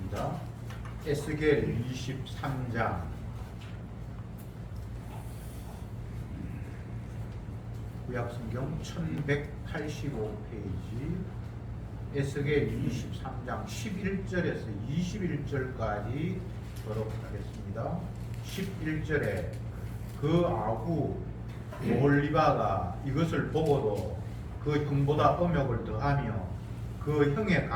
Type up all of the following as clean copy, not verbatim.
하겠습니다. 에스겔 23장 구약성경 1185페이지 에스겔 23장 11절에서 21절까지 보도록 하겠습니다. 11절에 그 아후 오홀리바가 이것을 보고도 그 형보다 음욕을 더하며 그 형의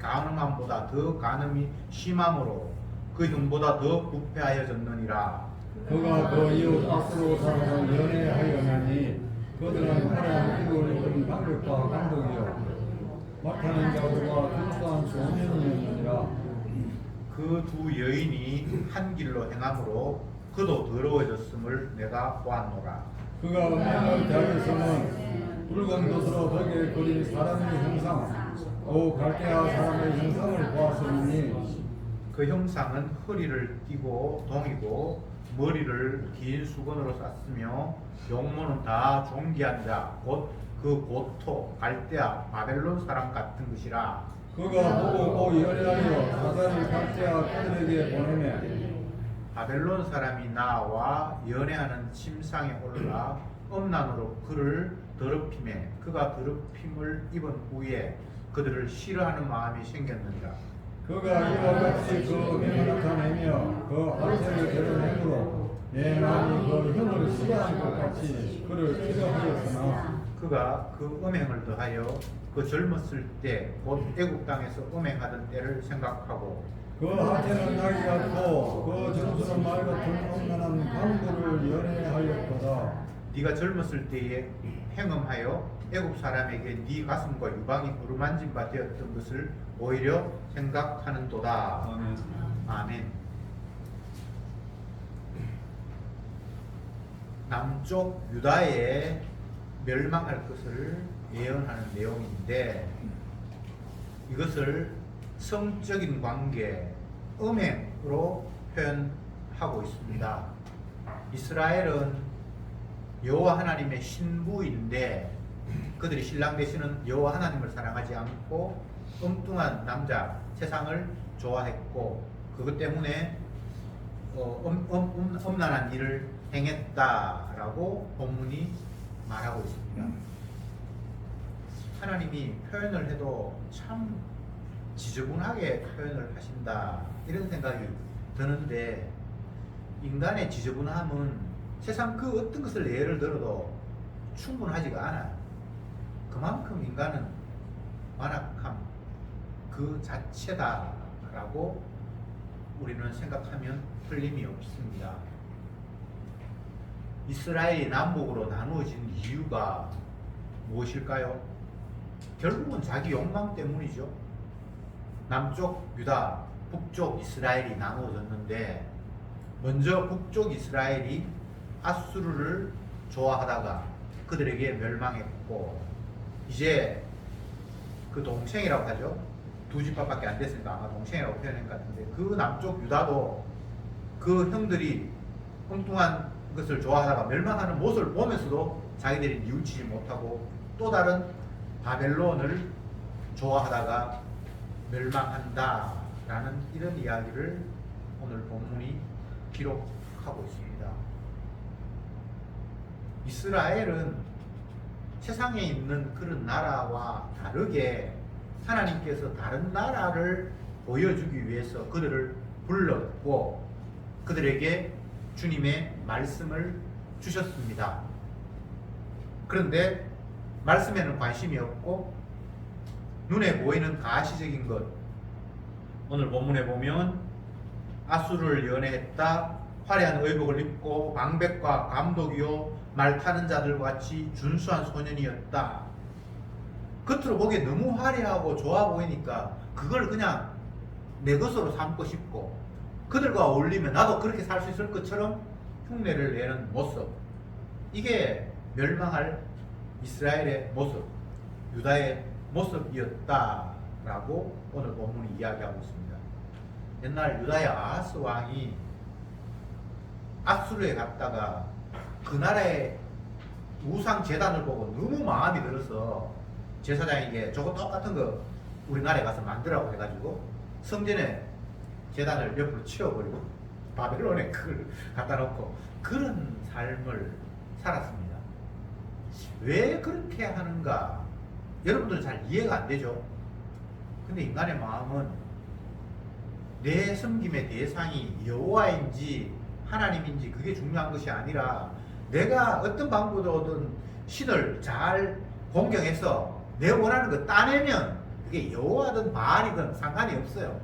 가늠함보다 더 가늠이 심함으로 그 형보다 더 부패하여졌느니라. 그가 그 이웃 아수르 사람을 연애하였나니 그들은 화려한 입을 입은 방백과 감독이요 맡하는 자들과 준수한 소년이었느니라. 그 두 여인이 한 길로 행함으로 그도 더러워졌음을 내가 보았노라. 그가 음행을 대하였으면 붉은 붓으로 벽에 그린 사람의 형상 오 갈대아 사람의 형상을 보았으니 그 형상은 허리를 띠고 동이고 머리를 긴 수건으로 쌌으며 용모는 다 존귀한 자 곧 그 고토 갈대아 바벨론 사람 같은 것이라. 그가 보고 오 연애하여 사자를 갈대아 그들에게 보내매 바벨론 사람이 나와 연애하는 침상에 올라 음란으로 그를 더럽힘에 그가 더럽힘을 입은 후에 그들을 싫어하는 마음이 생겼느니라. 그가 이와 같이 그 음행을 나타내며 그 하루새를 드러내므로 내 마음이 그 형을 싫어하는 것 같이 그를 싫어하였으나 그가 그 음행을 더하여 그 젊었을 때 곧 애국 땅에서 음행하던 때를 생각하고 그 하태는 나귀 같고 그 정수는 말 같은 엄난한 강도를 연애하였도다. 네가 젊었을 때에 행음하여 애국 사람에게 네 가슴과 유방이 부르만진 바 되었던 것을 오히려 생각하는도다. 아멘. 아멘. 남쪽 유다에 멸망할 것을 예언하는 내용인데 이것을 성적인 관계, 음행으로 표현하고 있습니다. 이스라엘은 여호와 하나님의 신부인데 그들이 신랑 되시는 여호와 하나님을 사랑하지 않고 엉뚱한 남자, 세상을 좋아했고 그것 때문에 음란한 일을 행했다라고 본문이 말하고 있습니다. 하나님이 표현을 해도 참 지저분하게 표현을 하신다 이런 생각이 드는데 인간의 지저분함은 세상 그 어떤 것을 예를 들어도 충분하지가 않아요. 그만큼 인간은 완악함 그 자체다라고 우리는 생각하면 틀림이 없습니다. 이스라엘이 남북으로 나누어진 이유가 무엇일까요? 결국은 자기 욕망 때문이죠. 남쪽 유다, 북쪽 이스라엘이 나누어졌는데 먼저 북쪽 이스라엘이 아수르를 좋아하다가 그들에게 멸망했고 이제 그 동생이라고 하죠. 두 집합밖에 안 됐으니까 아마 동생이라고 표현한 것 같은데 그 남쪽 유다도 그 형들이 엉뚱한 것을 좋아하다가 멸망하는 모습을 보면서도 자기들이 뉘우치지 못하고 또 다른 바벨론을 좋아하다가 멸망한다라는 이런 이야기를 오늘 본문이 기록하고 있습니다. 이스라엘은 세상에 있는 그런 나라와 다르게 하나님께서 다른 나라를 보여주기 위해서 그들을 불렀고 그들에게 주님의 말씀을 주셨습니다. 그런데 말씀에는 관심이 없고 눈에 보이는 가시적인 것 오늘 본문에 보면 아수르를 연애했다 화려한 의복을 입고 방백과 감독이요 말 타는 자들과 같이 준수한 소년이었다. 겉으로 보기에 너무 화려하고 좋아 보이니까 그걸 그냥 내 것으로 삼고 싶고 그들과 어울리면 나도 그렇게 살 수 있을 것처럼 흉내를 내는 모습, 이게 멸망할 이스라엘의 모습, 유다의 모습이었다라고 오늘 본문이 이야기하고 있습니다. 옛날 유다의 아하스 왕이 아수르에 갔다가 그 나라의 우상 제단을 보고 너무 마음이 들어서 제사장에게 저거 똑같은 거 우리나라에 가서 만들라고 해가지고 성전에 제단을 옆으로 치워버리고 바벨론에 그걸 갖다 놓고 그런 삶을 살았습니다. 왜 그렇게 하는가? 여러분들은 잘 이해가 안 되죠? 근데 인간의 마음은 내 섬김의 대상이 여호와인지 하나님인지 그게 중요한 것이 아니라 내가 어떤 방법으로든 신을 잘 공경해서 내 원하는 거 따내면 그게 여호와든 바알이든 상관이 없어요.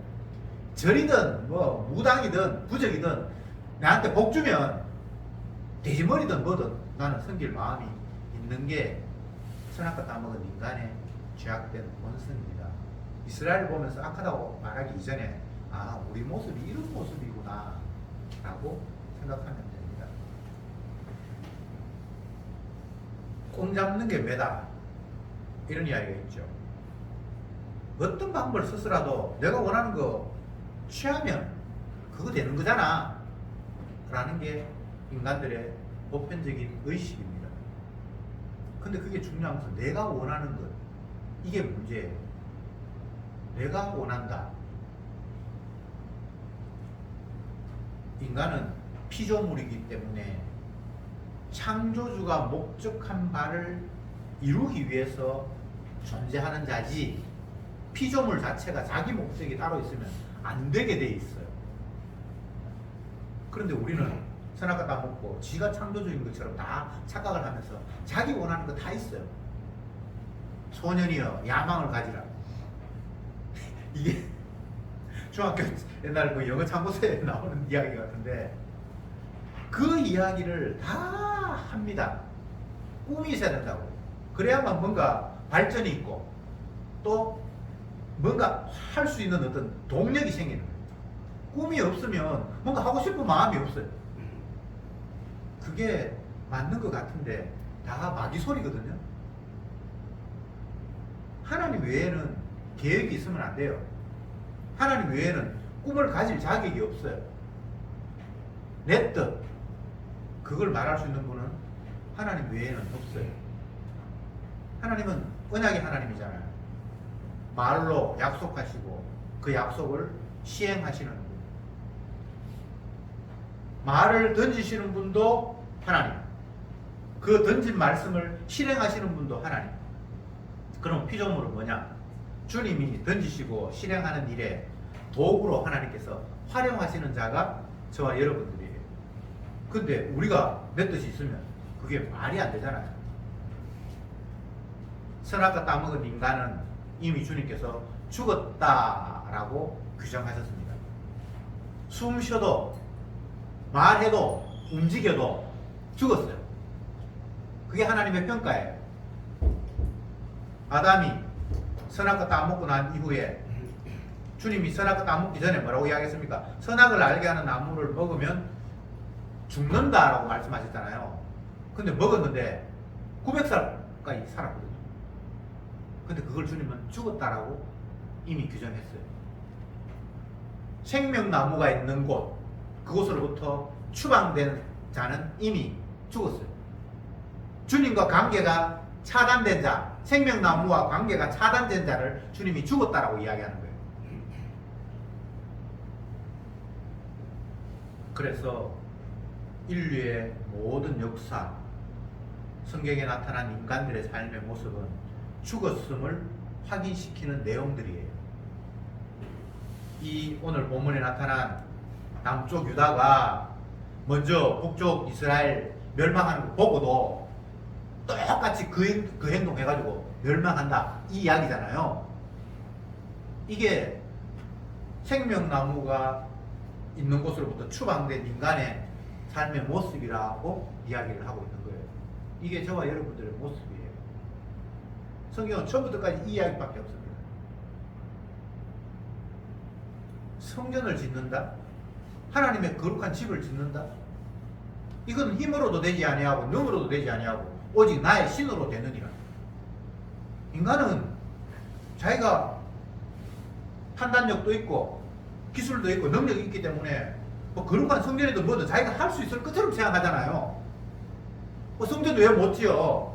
절이든 뭐 무당이든 부적이든 나한테 복 주면 돼지머리든 뭐든 나는 섬길 마음이 있는 게 선악과 따먹은 인간의 죄악된 본성입니다. 이스라엘을 보면서 악하다고 말하기 이전에 아, 우리 모습이 이런 모습이구나 라고 생각하면 됩니다. 꼼 잡는 게 매다 이런 이야기가 있죠. 어떤 방법을 써서라도 내가 원하는 거 취하면 그거 되는 거잖아 라는 게 인간들의 보편적인 의식입니다. 근데 그게 중요한 것은 내가 원하는 것, 이게 문제예요. 내가 원한다. 인간은 피조물이기 때문에 창조주가 목적한 바를 이루기 위해서 존재하는 자지 피조물 자체가 자기 목적이 따로 있으면 안 되게 돼 있어요. 그런데 우리는 선악과 따먹고 지가 창조주인 것처럼 다 착각을 하면서 자기 원하는 거 다 있어요. 소년이여 야망을 가지라. 이게 중학교 옛날 그 영어 참고서에 나오는 이야기 같은데 그 이야기를 다 합니다. 꿈이 있어야 된다고. 그래야만 뭔가 발전이 있고 또 뭔가 할 수 있는 어떤 동력이 생기는 거예요. 꿈이 없으면 뭔가 하고 싶은 마음이 없어요. 그게 맞는 것 같은데 다 마귀 소리거든요. 하나님 외에는 계획이 있으면 안 돼요. 하나님 외에는 꿈을 가질 자격이 없어요. 내 뜻, 그걸 말할 수 있는 분은 하나님 외에는 없어요. 하나님은 언약의 하나님이잖아요. 말로 약속하시고 그 약속을 시행하시는 분. 말을 던지시는 분도 하나님. 그 던진 말씀을 실행하시는 분도 하나님. 그럼 피조물은 뭐냐? 주님이 던지시고 실행하는 일에 도구로 하나님께서 활용하시는 자가 저와 여러분들이에요. 근데 우리가 내 뜻이 있으면 그게 말이 안 되잖아요. 선악과 따먹은 인간은 이미 주님께서 죽었다라고 규정하셨습니다. 숨 쉬어도 말해도 움직여도 죽었어요. 그게 하나님의 평가예요. 아담이 선악과 따먹고 난 이후에 주님이 선악과 따먹기 전에 뭐라고 이야기했습니까? 선악을 알게 하는 나무를 먹으면 죽는다라고 말씀하셨잖아요. 근데 먹었는데 900살까지 살았거든요. 근데 그걸 주님은 죽었다라고 이미 규정했어요. 생명나무가 있는 곳, 그곳으로부터 추방된 자는 이미 죽었어요. 주님과 관계가 차단된 자, 생명나무와 관계가 차단된 자를 주님이 죽었다라고 이야기하는 거예요. 그래서 인류의 모든 역사, 성경에 나타난 인간들의 삶의 모습은 죽었음을 확인시키는 내용들이에요. 이 오늘 본문에 나타난 남쪽 유다가 먼저 북쪽 이스라엘 멸망하는 거 보고도 똑같이 그 행동 해가지고 멸망한다 이 이야기잖아요. 이게 생명나무가 있는 곳으로부터 추방된 인간의 삶의 모습이라고 이야기를 하고 있는 거예요. 이게 저와 여러분들의 모습이에요. 성경은 처음부터까지 이 이야기밖에 없습니다. 성전을 짓는다? 하나님의 거룩한 집을 짓는다? 이건 힘으로도 되지 아니하고 능으로도 되지 아니하고 오직 나의 신으로 되느니라. 인간은 자기가 판단력도 있고 기술도 있고 능력이 있기 때문에 뭐 거룩한 성전이든 뭐든 자기가 할 수 있을 것처럼 생각하잖아요. 뭐 성전도 왜 못 지어?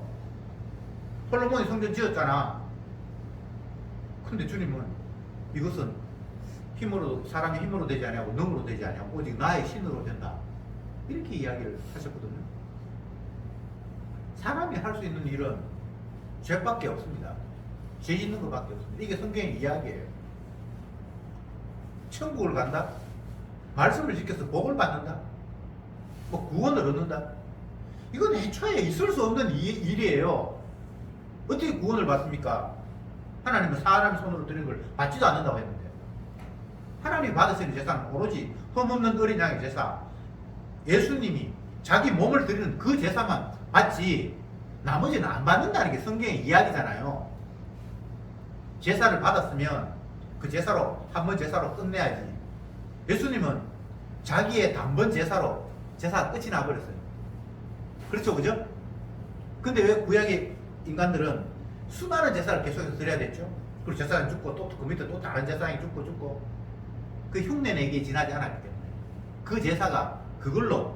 솔로몬이 성전 지었잖아. 근데 주님은 이것은 힘으로 사람의 힘으로 되지 아니하고 능으로 되지 아니하고 오직 나의 신으로 된다. 이렇게 이야기를 하셨거든요. 사람이 할 수 있는 일은 죄밖에 없습니다. 죄 짓는 것밖에 없습니다. 이게 성경의 이야기예요. 천국을 간다? 말씀을 지켜서 복을 받는다? 뭐 구원을 얻는다? 이건 애초에 있을 수 없는 일이에요. 어떻게 구원을 받습니까? 하나님은 사람 손으로 드린 걸 받지도 않는다고 했는데, 하나님이 받으시는 제사는 오로지 흠없는 어린 양의 제사, 예수님이 자기 몸을 드리는 그 제사만 받지 나머지는 안 받는다는 게 성경의 이야기잖아요. 제사를 받았으면 그 제사로 한 번 제사로 끝내야지. 예수님은 자기의 단번 제사로 제사가 끝이 나버렸어요. 그렇죠, 그죠? 근데 왜 구약의 인간들은 수많은 제사를 계속해서 드려야 됐죠? 그리고 제사장이 죽고 또 그 밑에 또 다른 제사장이 죽고 그 흉내내기에 지나지 않았기 때문에 그 제사가 그걸로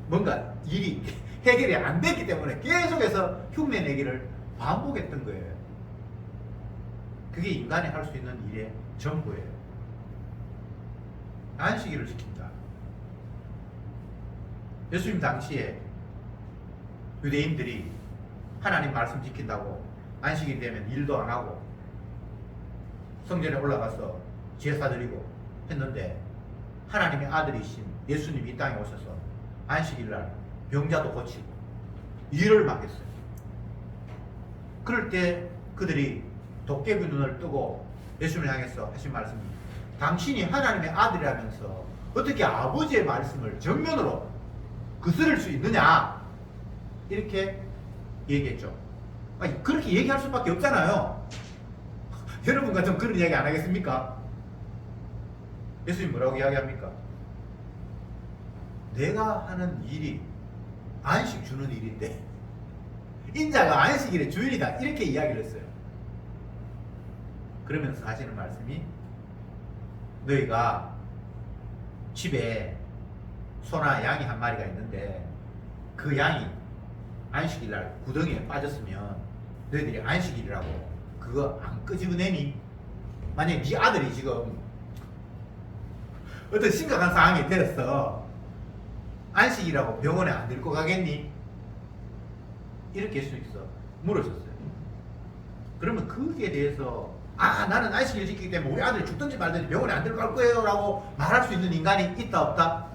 뭔가 일이 해결이 안 됐기 때문에 계속해서 흉내내기를 반복했던 거예요. 그게 인간이 할 수 있는 일의 전부예요. 안식일을 지킨다. 예수님 당시에 유대인들이 하나님 말씀 지킨다고 안식일 되면 일도 안 하고 성전에 올라가서 제사 드리고 했는데, 하나님의 아들이신 예수님이 이 땅에 오셔서 안식일날 병자도 고치고 일을 막 했어요. 그럴 때 그들이 도깨비 눈을 뜨고 예수님을 향해서 하신 말씀이, 당신이 하나님의 아들이라면서 어떻게 아버지의 말씀을 정면으로 거스를 수 있느냐, 이렇게 얘기했죠. 아니, 그렇게 얘기할 수밖에 없잖아요. 여러분 같으면 그런 이야기 안 하겠습니까? 예수님 뭐라고 이야기합니까? 내가 하는 일이 안식 주는 일인데 인자가 안식일의 주일이다, 이렇게 이야기를 했어요. 그러면서 하시는 말씀이, 너희가 집에 소나 양이 한 마리가 있는데 그 양이 안식일날 구덩이에 빠졌으면 너희들이 안식일이라고 그거 안 끄집어내니? 만약에 네 아들이 지금 어떤 심각한 상황이 되었어, 안식이라고 병원에 안 데리고 가겠니? 이렇게 예수님께서 물으셨어요. 그러면 거기에 대해서 나는 안식일을 지키기 때문에 우리 아들이 죽든지 말든지 병원에 안 데리고 갈 거예요 라고 말할 수 있는 인간이 있다 없다?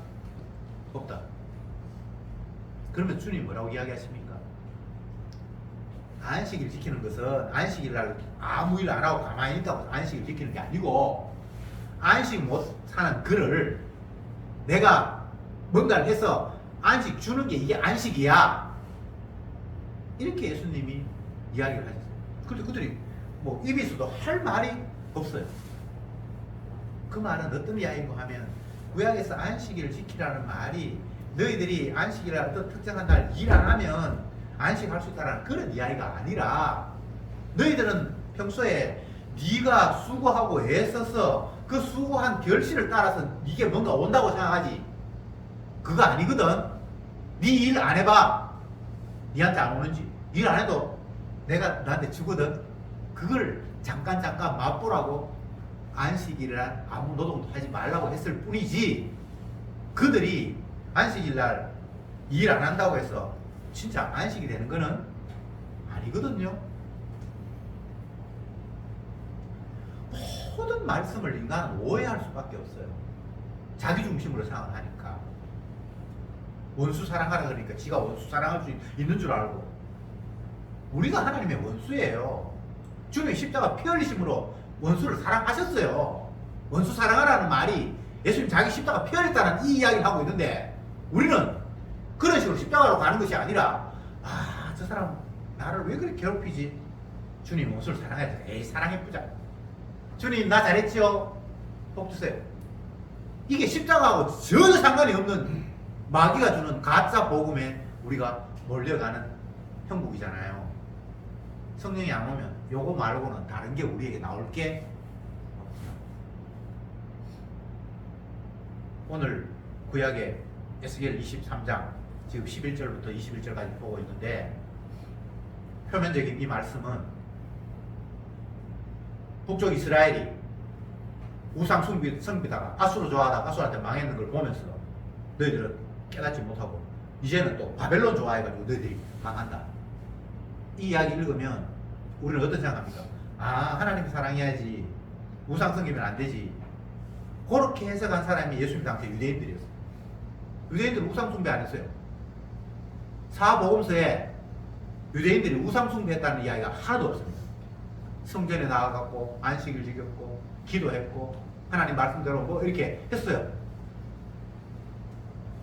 없다. 그러면 주님 뭐라고 이야기하십니까? 안식일 지키는 것은 안식일날 아무 일 안 하고 가만히 있다고 안식일 지키는 게 아니고, 안식 못 사는 그를 내가 뭔가를 해서 안식 주는 게 이게 안식이야, 이렇게 예수님이 이야기를 하셨어요. 그런데 그들이 뭐 입에서도 할 말이 없어요. 그 말은 어떤 이야기인가 하면, 구약에서 안식일을 지키라는 말이 너희들이 안식일을 어떤 특정한 날 일 안 하면 안식할 수 있다는 그런 이야기가 아니라, 너희들은 평소에 네가 수고하고 애써서 그 수고한 결실을 따라서 이게 뭔가 온다고 생각하지, 그거 아니거든. 네 일 안 해봐, 니한테 안 오는지. 일 안 해도 내가 너한테 주거든. 그걸 잠깐 맛보라고 안식일날 아무 노동도 하지 말라고 했을 뿐이지, 그들이 안식일날 일 안 한다고 해서 진짜 안식이 되는 거는 아니거든요. 모든 말씀을 인간은 오해할 수밖에 없어요. 자기 중심으로 생각을 하니까. 원수 사랑하라 그러니까 지가 원수 사랑할 수 있는 줄 알고. 우리가 하나님의 원수예요. 주님의 십자가 피 흘리심으로 원수를 사랑하셨어요. 원수 사랑하라는 말이 예수님 자기 십자가 피 흘렸다는 이 이야기를 하고 있는데, 우리는 그런 식으로 십자가로 가는 것이 아니라, 저 사람 나를 왜 그렇게 괴롭히지? 주님 원수를 사랑해야지. 에이, 사랑해보자. 주님 나 잘했지요? 복 주세요. 이게 십자가하고 전혀 상관이 없는 마귀가 주는 가짜 복음에 우리가 몰려가는 형국이잖아요. 성령이 안 오면 요거 말고는 다른 게 우리에게 나올 게 없어요. 오늘 구약의 에스겔 23장 지금 11절부터 21절까지 보고 있는데, 표면적인 이 말씀은 북쪽 이스라엘이 우상 숭배다가 아수르 좋아하다가 아수르한테 망했는 걸 보면서 너희들은 깨닫지 못하고 이제는 또 바벨론 좋아해가지고 너희들이 망한다. 이 이야기 읽으면 우리는 어떤 생각합니까? 아, 하나님 사랑해야지, 우상 섬기면 안 되지. 그렇게 해석한 사람이 예수님 당시 유대인들이었어요. 유대인들은 우상 숭배 안 했어요. 사복음서에 유대인들이 우상 숭배했다는 이야기가 하나도 없습니다. 성전에 나아갔고 안식일 지켰고 기도했고 하나님 말씀대로 뭐 이렇게 했어요.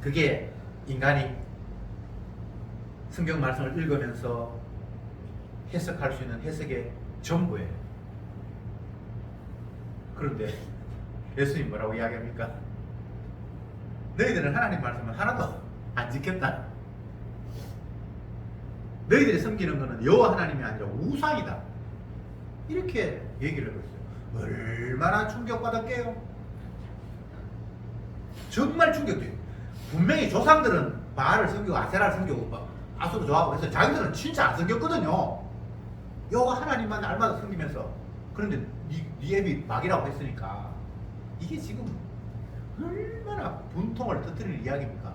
그게 인간이 성경 말씀을 읽으면서 해석할 수 있는 해석의 전부예요. 그런데 예수님 뭐라고 이야기합니까? 너희들은 하나님 말씀을 하나도 안 지켰다. 너희들이 섬기는 것은 여호와 하나님이 아니라 우상이다. 이렇게 얘기를 하고 있어요. 얼마나 충격받았게요? 정말 충격적이에요. 분명히 조상들은 바알을 섬기고 아세라를 섬기고 아수르 좋아하고 그래서 자기들은 진짜 안 섬겼거든요. 여호와 하나님만 날마다 섬기면서. 그런데 네 애비 막이라고 했으니까 이게 지금 얼마나 분통을 터뜨리는 이야기입니까?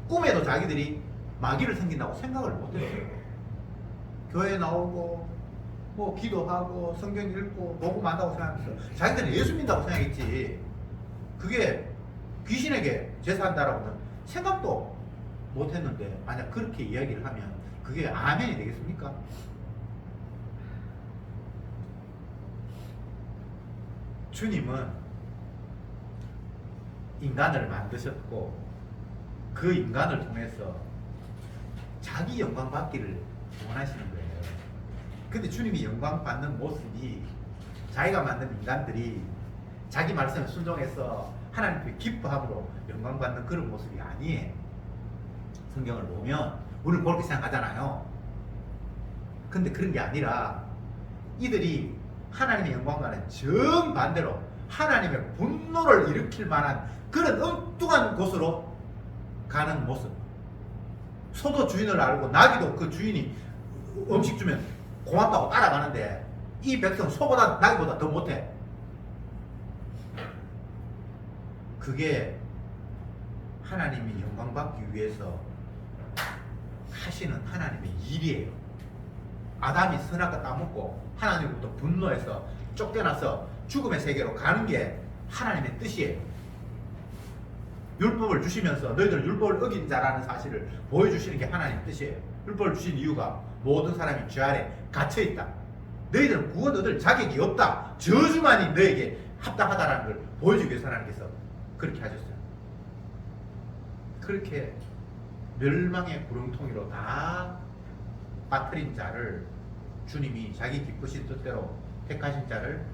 꿈에도 자기들이 마귀를 섬긴다고 생각을 못했어요. 교회 나오고 뭐 기도하고 성경 읽고 복음한다고 생각했어요. 자기들은 예수 믿는다고 생각했지 그게 귀신에게 제사한다라고는 생각도 못했는데 만약 그렇게 이야기를 하면 그게 아멘이 되겠습니까? 주님은 인간을 만드셨고 그 인간을 통해서 자기 영광 받기를 원하시는 거예요. 근데 주님이 영광 받는 모습이 자기가 만든 인간들이 자기 말씀에 순종해서 하나님께 기뻐함으로 영광 받는 그런 모습이 아니에요. 성경을 보면 우리는 그렇게 생각하잖아요. 근데 그런 게 아니라 이들이 하나님의 영광과는 정반대로 하나님의 분노를 일으킬 만한 그런 엉뚱한 곳으로 가는 모습. 소도 주인을 알고 나귀도 그 주인이 음식 주면 고맙다고 따라가는데 이 백성 소보다 나귀보다 더 못해. 그게 하나님이 영광 받기 위해서 하시는 하나님의 일이에요. 아담이 선악과 따먹고 하나님부터 분노해서 쫓겨나서 죽음의 세계로 가는 게 하나님의 뜻이에요. 율법을 주시면서 너희들은 율법을 어긴 자라는 사실을 보여주시는 게 하나님의 뜻이에요. 율법을 주신 이유가 모든 사람이 죄 아래 갇혀있다. 너희들은 구원 얻을 자격이 없다. 저주만이 너에게 합당하다는 걸 보여주기 위해서 하나님께서 그렇게 하셨어요. 그렇게 멸망의 구렁텅이로 다 빠뜨린 자를 주님이 자기 기쁘신 뜻대로 택하신 자를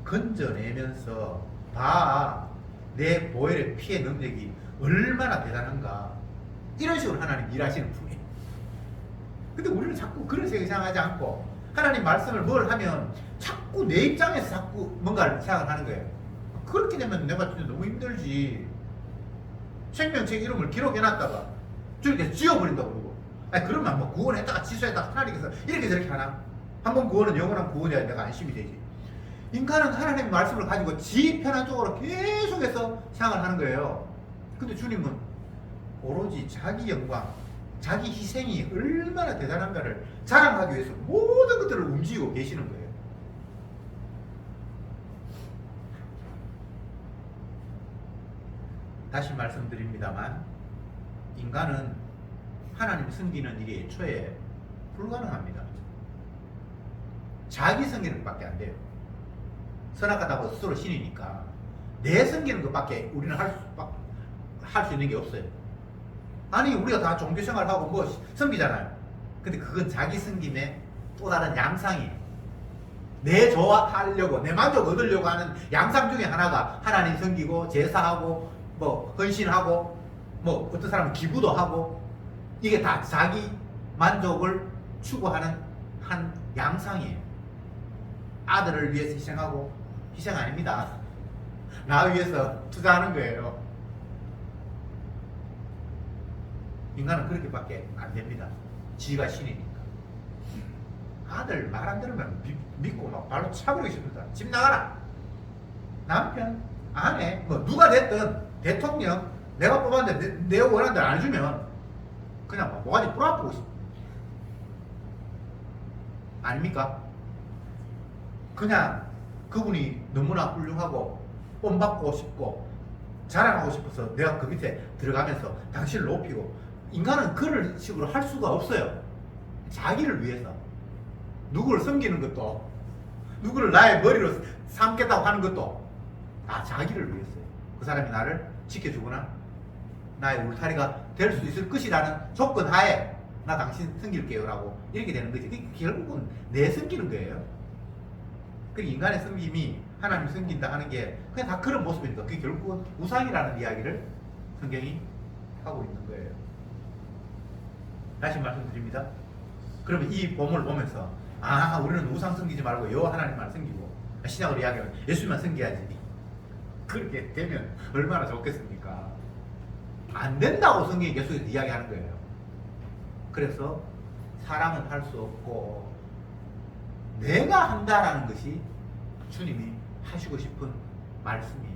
건져내면서 봐, 내 보혈의 피의 능력이 얼마나 대단한가. 이런 식으로 하나님 일하시는 분이에요. 근데 우리는 자꾸 그런 생각하지 않고 하나님 말씀을 뭘 하면 자꾸 내 입장에서 자꾸 뭔가를 생각하는 거예요. 그렇게 되면 내가 진짜 너무 힘들지. 생명책 이름을 기록해놨다가 주님께서 지워버린다고 그러고, 아니 그러면 뭐 구원했다가 취소했다가 하나님께서 이렇게 저렇게 하나? 한번 구원은 영원한 구원이야. 내가 안심이 되지. 인간은 하나님의 말씀을 가지고 지 편한 쪽으로 계속해서 생각을 하는 거예요. 근데 주님은 오로지 자기 영광, 자기 희생이 얼마나 대단한가를 자랑하기 위해서 모든 것들을 움직이고 계시는 거예요. 다시 말씀드립니다만 인간은 하나님 섬기는 일이 애초에 불가능합니다. 자기 섬기는 것밖에 안 돼요. 선악과다고 스스로 신이니까 내 섬기는 것밖에 우리는 할 수 있는 게 없어요. 아니 우리가 다 종교생활하고 뭐 섬기잖아요. 근데 그건 자기 섬김의 또 다른 양상이에요. 내 좋아하려고 내 만족 얻으려고 하는 양상 중에 하나가 하나님 섬기고 제사하고 뭐 헌신하고 뭐 어떤 사람은 기부도 하고 이게 다 자기 만족을 추구하는 한 양상이에요. 아들을 위해서 희생하고 희생 아닙니다. 나 위해서 투자하는 거예요. 인간은 그렇게밖에 안 됩니다. 지가 신이니까. 아들 말 안 들으면 믿고 막 발로 차버리고 싶습니다. 집 나가라. 남편 안 해. 뭐 누가 됐든 대통령 내가 뽑았는데 내가 원하는 대로 안 해주면 그냥 뭐 뭐가지 뿌라뿌고 싶어. 아닙니까? 그냥 그분이 너무나 훌륭하고 본받고 싶고 자랑하고 싶어서 내가 그 밑에 들어가면서 당신을 높이고. 인간은 그런 식으로 할 수가 없어요. 자기를 위해서 누구를 섬기는 것도 누구를 나의 머리로 삼겠다고 하는 것도 다 자기를 위해서요. 그 사람이 나를 지켜주거나 나의 울타리가 될 수 있을 것이라는 조건 하에 나 당신 섬길게요 라고 이렇게 되는 거지. 그게 결국은 내 섬기는 거예요. 그 인간의 섬김이 하나님 섬긴다 하는 게 그냥 다 그런 모습이니까 그게 결국은 우상이라는 이야기를 성경이 하고 있는 거예요. 다시 말씀드립니다. 그러면 이 본문을 보면서 우리는 우상 섬기지 말고 여호와 하나님만 섬기고 신약으로 이야기하면 예수님만 섬겨야지. 그렇게 되면 얼마나 좋겠습니까? 안 된다고 성경이 계속 이야기하는 거예요. 그래서 사람은 할 수 없고 내가 한다라는 것이 주님이 하시고 싶은 말씀이에요.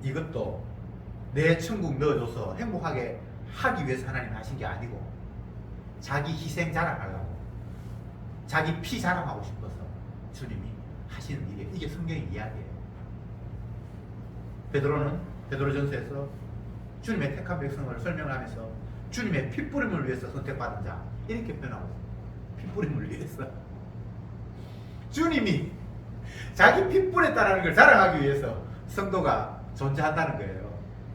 이것도 내 천국 넣어줘서 행복하게 하기 위해서 하나님 하신 게 아니고 자기 희생 자랑하려고 자기 피 자랑하고 싶어서 주님이 하시는 일이에요. 이게 성경의 이야기예요. 베드로는 베드로전서에서 주님의 택한 백성을 설명하면서 주님의 핏부림을 위해서 선택받은 자 이렇게 표현하고 있어요. 핏부림을 위해서 주님이 자기 핏부렸다는 걸 자랑하기 위해서 성도가 존재한다는 거예요.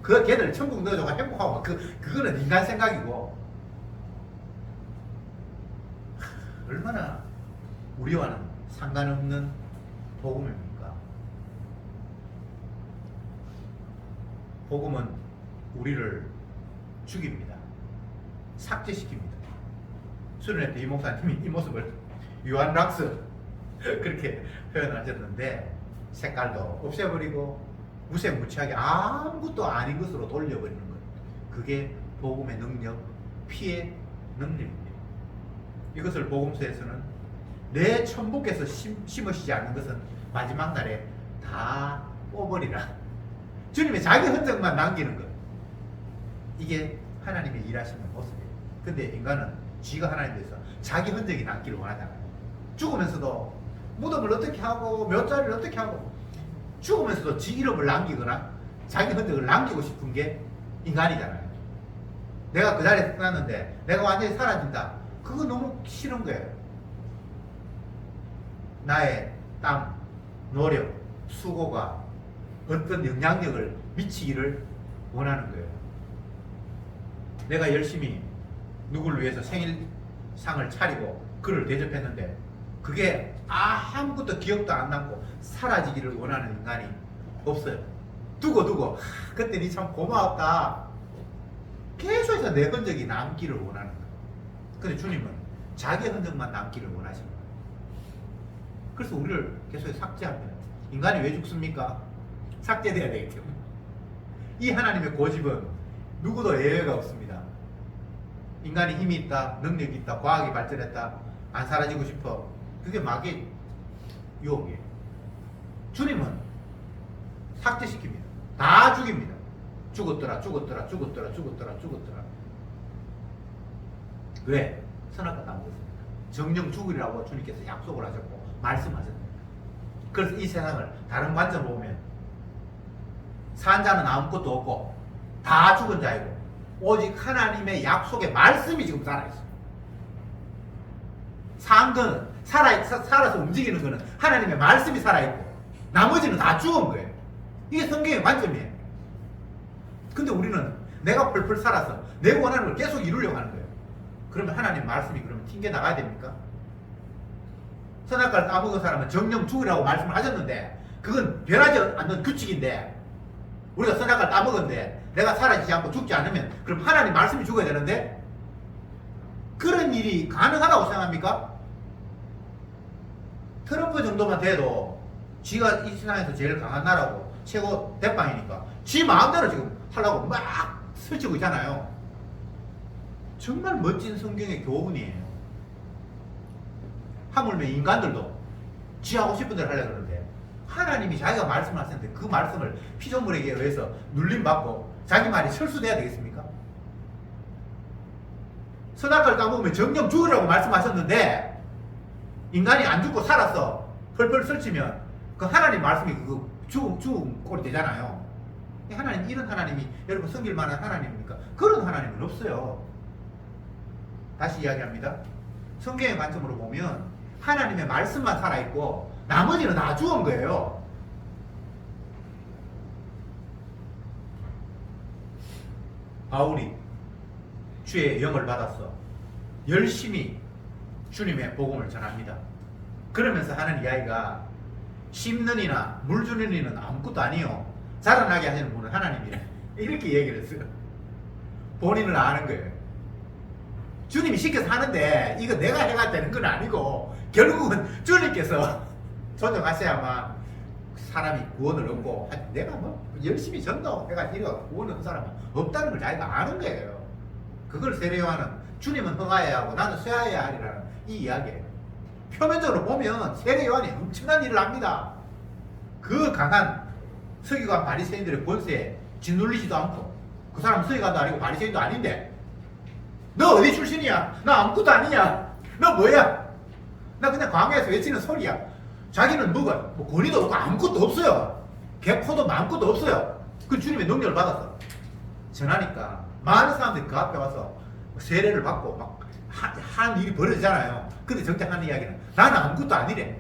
그 걔들 천국 넣어줘가 행복하고 그거는 인간 생각이고 얼마나 우리와는 상관없는 복음입니까? 복음은 우리를 죽입니다. 삭제시킵니다. 수련회 때 이 목사님이 이 모습을 유한 락스 그렇게 표현하셨는데 색깔도 없애버리고 무색무취하게 아무것도 아닌 것으로 돌려버리는 것. 그게 복음의 능력, 피의 능력입니다. 이것을 복음서에서는 내 천국에서 심으시지 않는 것은 마지막 날에 다 뽑으리라. 주님의 자기 흔적만 남기는 것. 이게 하나님의 일하시는 모습이에요. 근데 인간은 쥐가 하나님 돼서 자기 흔적이 남기를 원하잖아요. 죽으면서도 무덤을 어떻게 하고 몇 자리를 어떻게 하고 죽으면서도 지 이름을 남기거나 자기 흔적을 남기고 싶은 게 인간이잖아요. 내가 그 자리에 떠났는데 내가 완전히 사라진다. 그거 너무 싫은 거예요. 나의 땀, 노력, 수고가 어떤 영향력을 미치기를 원하는 거예요. 내가 열심히 누구를 위해서 생일상을 차리고 그를 대접했는데 그게 아무것도 기억도 안 남고 사라지기를 원하는 인간이 없어요. 두고 그때 니 참 고마웠다. 계속해서 내 흔적이 남기를 원하는 거예요. 근데 주님은 자기 흔적만 남기를 원하시는 거예요. 그래서 우리를 계속 삭제합니다. 인간이 왜 죽습니까? 삭제돼야 되기 때문에. 이 하나님의 고집은 누구도 예외가 없습니다. 인간이 힘이 있다, 능력이 있다, 과학이 발전했다, 안 사라지고 싶어. 그게 마귀의 유혹이에요. 주님은 삭제시킵니다. 다 죽입니다. 죽었더라. 왜? 선악과 따먹었습니다. 정령 죽으리라고 주님께서 약속을 하셨고 말씀하셨습니다. 그래서 이 세상을 다른 관점으로 보면 산 자는 아무것도 없고 다 죽은 자이고 오직 하나님의 약속의 말씀이 지금 살아있어요. 산 거는 살아서 움직이는 거는 하나님의 말씀이 살아있고 나머지는 다 죽은 거예요. 이게 성경의 관점이에요. 근데 우리는 내가 펄펄 살아서 내 원하는 걸 계속 이루려고 하는 거예요. 그러면 하나님 말씀이 그러면 튕겨 나가야 됩니까? 선악과를 따먹은 사람은 정령 죽으라고 말씀을 하셨는데 그건 변하지 않는 규칙인데 우리가 선악과를 따먹었는데 내가 사라지지 않고 죽지 않으면 그럼 하나님 말씀이 죽어야 되는데 그런 일이 가능하다고 생각합니까? 트럼프 정도만 돼도 지가 이 세상에서 제일 강한 나라고 최고 대빵이니까 지 마음대로 지금 하려고 막 설치고 있잖아요. 정말 멋진 성경의 교훈이에요. 하물며 인간들도 지 하고 싶은 대로 하려고 그러는데 하나님이 자기가 말씀하셨는데 그 말씀을 피조물에게 의해서 눌림받고 자기 말이 철수돼야 되겠습니까? 선악과를 따먹으면 정령 죽으라고 말씀하셨는데 인간이 안 죽고 살았어. 펄펄 설치면 그 하나님 말씀이 그 죽은 꼴이 되잖아요. 하나님, 이런 하나님이 여러분 섬길 만한 하나님입니까? 그런 하나님은 없어요. 다시 이야기합니다. 성경의 관점으로 보면 하나님의 말씀만 살아있고 나머지는 다 죽은 거예요. 바울이 주의 영을 받았어. 열심히 주님의 복음을 전합니다. 그러면서 하는 이야기가 심는 이나 물 주는 이는 아무것도 아니요 자라나게 하시는 분은 하나님이래. 이렇게 얘기를 했어요. 본인은 아는 거예요. 주님이 시켜서 하는데 이거 내가 해가 되는 건 아니고 결국은 주님께서 조정하셔야만 사람이 구원을 얻고, 내가 뭐 열심히 전도해가 이거 구원을 얻은 사람은 없다는 걸 자기가 아는 거예요. 그걸 세례요한은 주님은 흥하여야 하고 나는 쇠하여야 하리라는 이 이야기예요. 표면적으로 보면 세례요한이 엄청난 일을 합니다. 그 강한 서기관 바리새인들의 권세에 짓눌리지도 않고, 그 사람 서기관도 아니고 바리새인도 아닌데 너 어디 출신이야? 나 아무것도 아니냐? 너 뭐야? 나 그냥 광야에서 외치는 소리야. 자기는 뭐가 뭐 권위도 없고 아무것도 없어요. 개코도 아무것도 없어요. 그 주님의 능력을 받았어. 전하니까 많은 사람들이 그 앞에 와서 세례를 받고 막 한 일이 벌어지잖아요. 근데 정작 하는 이야기는 나는 아무것도 아니래.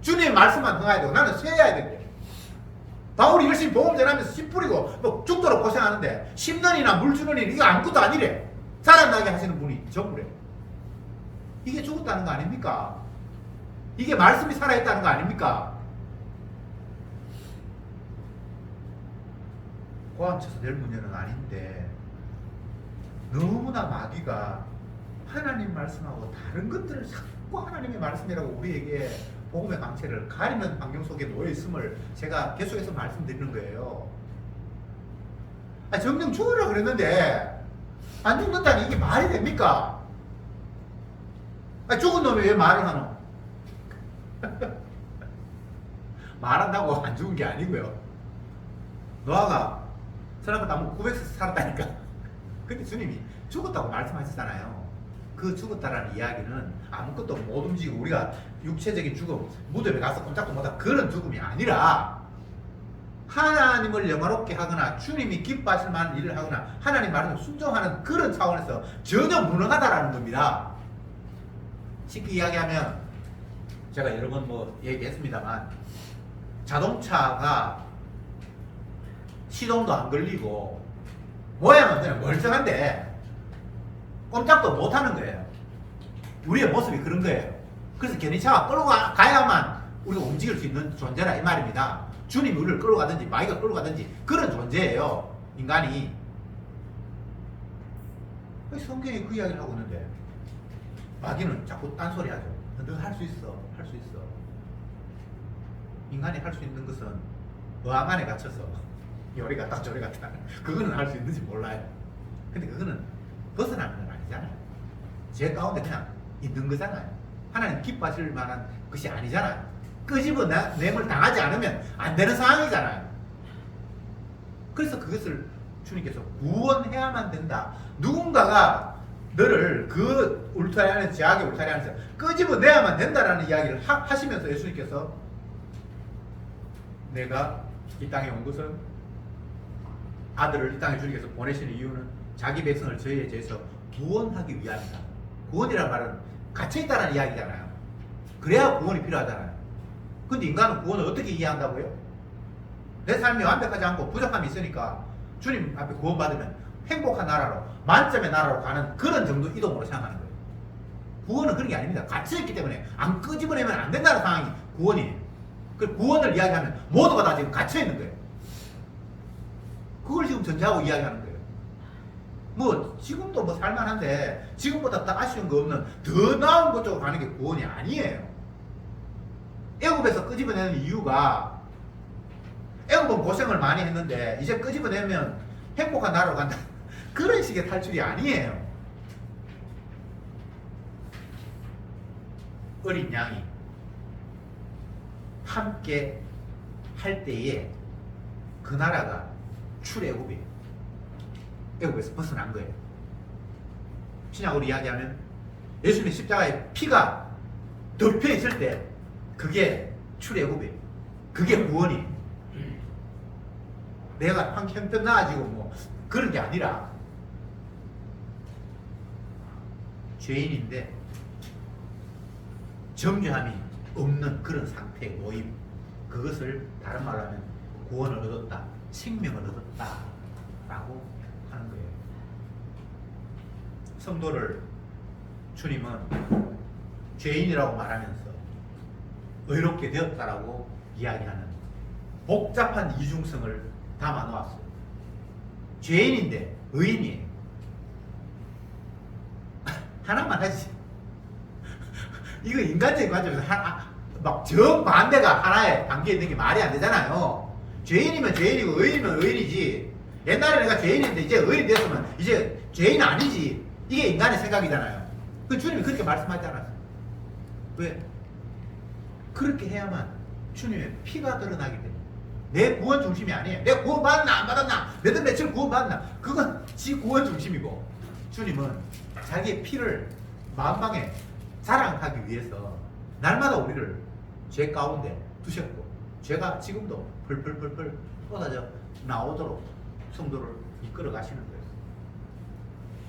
주님의 말씀만 흥해야 되고 나는 쇠해야 된대. 바울이 열심히 복음 전하면서 씨 뿌리고 뭐 죽도록 고생하는데 심는 이나 물 주는 이 이거 아무것도 아니래. 살아나게 하시는 분이 전부래. 이게 죽었다는 거 아닙니까? 이게 말씀이 살아있다는 거 아닙니까? 고함쳐서 낼 문제는 아닌데 너무나 마귀가 하나님 말씀하고 다른 것들을 자꾸 하나님의 말씀이라고 우리에게 복음의 광채를 가리는 환경 속에 놓여 있음을 제가 계속해서 말씀드리는 거예요. 정령 죽으라 그랬는데 안 죽는다니 이게 말이 됩니까? 죽은 놈이 왜 말을 하노? 말한다고 안 죽은 게 아니고요. 노아가 선악과 따먹고 900세 살았다니까. 근데 주님이 죽었다고 말씀하셨잖아요. 그 죽었다라는 이야기는 아무것도 못 움직이고 우리가 육체적인 죽음, 무덤에 가서 꼼짝도 못한 그런 죽음이 아니라 하나님을 영화롭게 하거나 주님이 기뻐하실 만한 일을 하거나 하나님 말씀을 순종하는 그런 차원에서 전혀 무능하다라는 겁니다. 쉽게 이야기하면 제가 여러 번 뭐 얘기했습니다만 자동차가 시동도 안 걸리고 모양은 그냥 멀쩡한데 꼼짝도 못하는 거예요. 우리의 모습이 그런 거예요. 그래서 괜히 차가 끌고 가야만 우리가 움직일 수 있는 존재라 이 말입니다. 주님이 우리를 끌고 가든지 마귀가 끌고 가든지 그런 존재예요. 인간이. 성경이 그 이야기를 하고 있는데 마귀는 자꾸 딴소리 하죠. 너 할 수 있어. 할 수 있어. 인간이 할 수 있는 것은 어항 안에 갇혀서 요리 갔다 저리 갔다 그거는 할 수 있는지 몰라요. 근데 그거는 벗어나는 건 아니잖아요. 제 가운데 그냥 있는 거잖아요. 하나님 기뻐하실 만한 것이 아니잖아요. 끄집어냄을 당하지 않으면 안 되는 상황이잖아요. 그래서 그것을 주님께서 구원해야만 된다. 누군가가 너를 그 울타리 안에서 제약의 울타리 안에서 끄집어내야만 된다라는 이야기를 하시면서 예수님께서 내가 이 땅에 온 것은 아들을 이 땅에 주님께서 보내시는 이유는 자기 백성을 저희의 죄에서 구원하기 위함이다. 구원이라는 말은 갇혀있다는 이야기잖아요. 그래야 구원이 필요하잖아요. 근데 인간은 구원을 어떻게 이해한다고요? 내 삶이 완벽하지 않고 부족함이 있으니까 주님 앞에 구원받으면 행복한 나라로, 만점의 나라로 가는 그런 정도 이동으로 생각하는 거예요. 구원은 그런 게 아닙니다. 갇혀있기 때문에 안 끄집어내면 안 된다는 상황이 구원이에요. 그 구원을 이야기하면 모두가 다 지금 갇혀있는 거예요. 그걸 지금 전제하고 이야기하는 거예요. 뭐 지금도 뭐 살만한데 지금보다 더 아쉬운 거 없는 더 나은 것 쪽으로 가는 게 구원이 아니에요. 애굽에서 끄집어내는 이유가 애굽은 고생을 많이 했는데 이제 끄집어내면 행복한 나라로 간다. 그런 식의 탈출이 아니에요. 어린 양이 함께 할 때에 그 나라가 출애굽이에요. 애굽에서 벗어난 거예요. 신약으로 이야기하면 예수님의 십자가에 피가 덮여 있을 때 그게 출애굽이에요. 그게 구원이에요. 내가 한 형편 나아지고 뭐 그런 게 아니라 죄인인데 정죄함이 없는 그런 상태의 모임, 그것을 다른 말로 하면 구원을 얻었다, 생명을 얻었다 라고 하는 거예요. 성도를 주님은 죄인이라고 말하면서 의롭게 되었다라고 이야기하는 복잡한 이중성을 담아 놓았어요. 죄인인데 의인이에요. 하나만 하지. 이거 인간적인 관점에서 막 정반대가 하나에 담겨 있는 게 말이 안 되잖아요. 죄인이면 죄인이고 의인이면 의인이지. 옛날에 내가 죄인인데 이제 의인이 됐으면 이제 죄인 아니지. 이게 인간의 생각이잖아요. 그 주님이 그렇게 말씀하지 않았어요. 왜? 그렇게 해야만 주님의 피가 드러나기 때문에. 내 구원 중심이 아니에요. 내가 구원 받았나 안 받았나, 몇월 며칠 구원 받았나, 그건 지 구원 중심이고, 주님은 자기의 피를 만방에 자랑하기 위해서 날마다 우리를 죄 가운데 두셨고, 죄가 지금도 펄펄펄펄 쏟아져 나오도록 성도를 이끌어 가시는 거예요.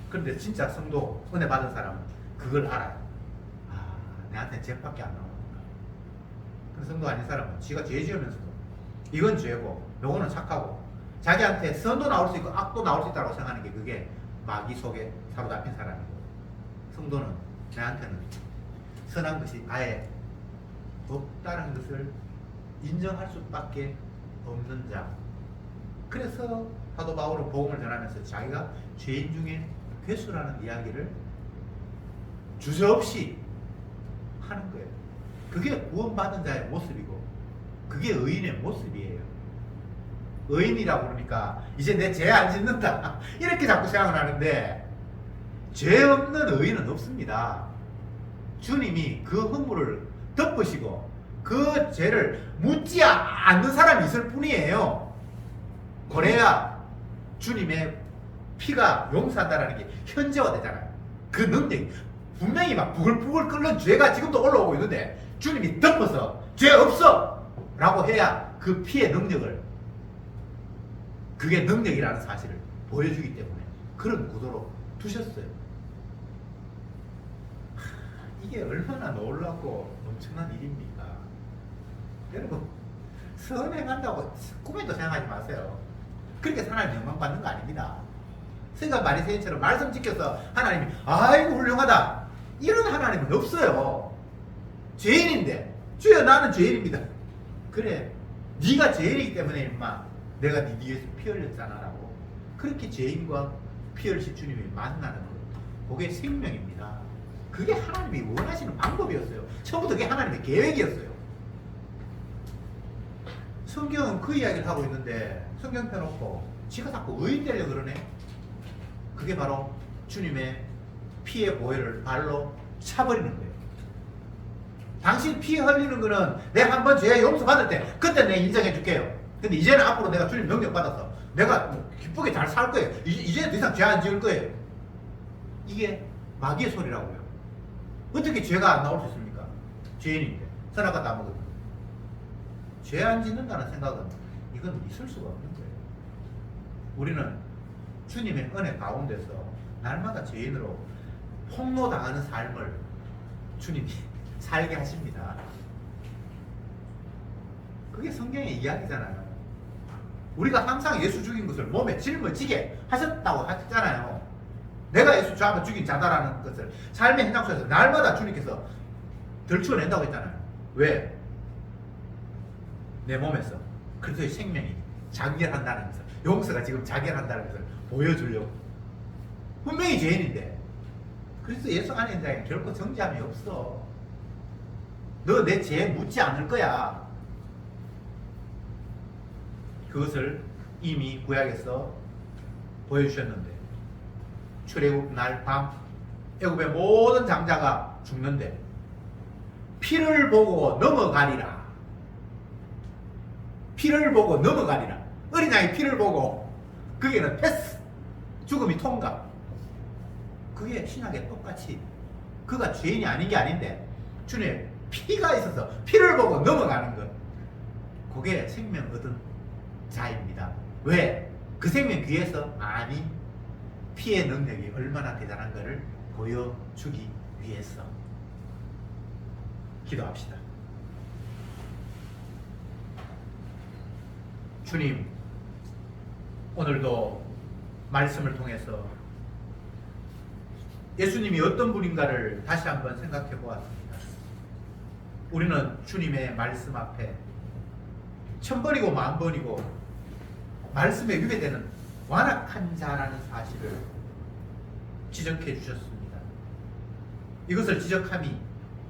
그런데 진짜 성도 은혜 받은 사람은 그걸 알아요. 아, 내한테 죄밖에 안 나오는구나. 그 성도 아닌 사람은 지가 죄 지으면서도 이건 죄고 요거는 착하고, 자기한테 선도 나올 수 있고 악도 나올 수 있다고 생각하는 게 그게 마귀 속에 사로잡힌 사람이고, 성도는 내한테는 선한 것이 아예 없다는 것을 인정할 수밖에 없는 자. 그래서 사도 바울은 복음을 전하면서 자기가 죄인 중에 괴수라는 이야기를 주저없이 하는 거예요. 그게 구원받은 자의 모습이고 그게 의인의 모습이에요. 의인이라고 그러니까 이제 내 죄 안 짓는다 이렇게 자꾸 생각을 하는데, 죄 없는 의인은 없습니다. 주님이 그 허물을 덮으시고 그 죄를 묻지 않는 사람이 있을 뿐이에요. 그래야 주님의 피가 용서한다는 게 현재화되잖아요. 그 능력이 분명히 막 부글부글 끓는 죄가 지금도 올라오고 있는데 주님이 덮어서 죄 없어 라고 해야 그 피의 능력을, 그게 능력이라는 사실을 보여주기 때문에 그런 구도로 두셨어요. 이게 얼마나 놀랍고 엄청난 일입니까? 여러분, 선행한다고 꿈에도 생각하지 마세요. 그렇게 하나님 영광 받는 거 아닙니다. 성가 바리새인처럼 말씀 지켜서 하나님이 아이고 훌륭하다 이런 하나님은 없어요. 죄인인데 주여 나는 죄인입니다. 그래, 네가 죄인이기 때문에 임마 내가 네 뒤에서 피 흘렸잖아 라고, 그렇게 죄인과 피 흘리신 주님이 만나는 것, 그게 생명입니다. 그게 하나님이 원하시는 방법이었어요. 처음부터 그게 하나님의 계획이었어요. 성경은 그 이야기를 하고 있는데 성경 펴놓고 지가 자꾸 의인 되려고 그러네. 그게 바로 주님의 피의 보혈을 발로 차버리는 거예요. 당신 피 흘리는 거는 내가 한번 죄 용서 받을 때 그때 내가 인정해 줄게요. 근데 이제는 앞으로 내가 주님 명령 받아서 내가 뭐 기쁘게 잘 살 거예요. 이제 더 이상 죄 안 지을 거예요. 이게 마귀의 소리라고요. 어떻게 죄가 안 나올 수 있습니까? 죄인인데 선악과 다 먹었는데. 죄 안 짓는다는 생각은 이건 있을 수가 없는 거예요. 우리는 주님의 은혜 가운데서 날마다 죄인으로 폭로당하는 삶을 주님이 살게 하십니다. 그게 성경의 이야기잖아요. 우리가 항상 예수 죽인 것을 몸에 짊어지게 하셨다고 하셨잖아요. 내가 예수 잡아 죽인 자다라는 것을 삶의 현장 속에서 날마다 주님께서 들추어낸다고 했잖아요. 왜? 내 몸에서 그리스도의 생명이 자결한다는 것을, 용서가 지금 자결한다는 것을 보여주려고. 분명히 죄인인데 그리스도 예수 안에 있는 자에게 결코 정죄함이 없어. 너 내 죄 묻지 않을 거야. 그것을 이미 구약에서 보여주셨는데, 출애굽 날 밤 애굽의 모든 장자가 죽는데 피를 보고 넘어가리라. 피를 보고 넘어가리라. 어린 양의 피를 보고 거기에는 패스, 죽음이 통과. 그게 신약에 똑같이 그가 죄인이 아닌 게 아닌데 주님의 피가 있어서 피를 보고 넘어가는 것, 그게 생명 얻은 자입니다. 왜? 그 생명 귀에서 아니 피의 능력이 얼마나 대단한 것을 보여주기 위해서. 기도합시다. 주님, 오늘도 말씀을 통해서 예수님이 어떤 분인가를 다시 한번 생각해 보았습니다. 우리는 주님의 말씀 앞에 1000번이고 10,000번이고 말씀에 위배되는 완악한 자라는 사실을 지적해 주셨습니다. 이것을 지적함이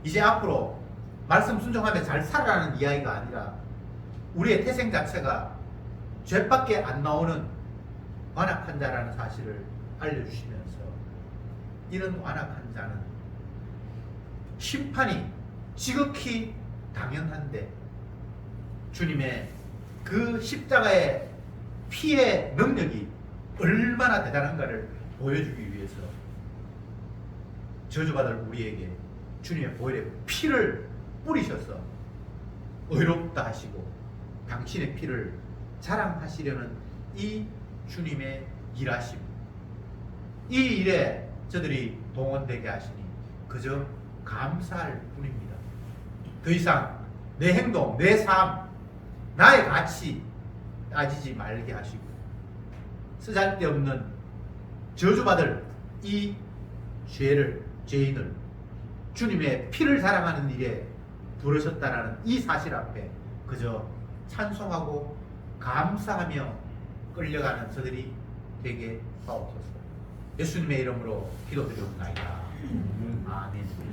이제 앞으로 말씀 순종하며 잘 살아라는 이야기가 아니라 우리의 태생 자체가 죄밖에 안 나오는 완악한 자라는 사실을 알려주시면서 이런 완악한 자는 심판이 지극히 당연한데 주님의 그 십자가의 피의 능력이 얼마나 대단한가를 보여주기 위해서 저주받을 우리에게 주님의 보혈의 피를 뿌리셔서 의롭다 하시고 당신의 피를 자랑하시려는 이 주님의 일하심, 이 일에 저들이 동원되게 하시니 그저 감사할 뿐입니다. 더 이상 내 행동, 내 삶, 나의 가치 따지지 말게 하시고 쓰잘데없는 저주받을 이 죄인을 주님의 피를 자랑하는 일에 부르셨다라는 이 사실 앞에 그저 찬송하고 감사하며 끌려가는 저들이 되게 하옵소서. 예수님의 이름으로 기도드리옵나이다. 아멘.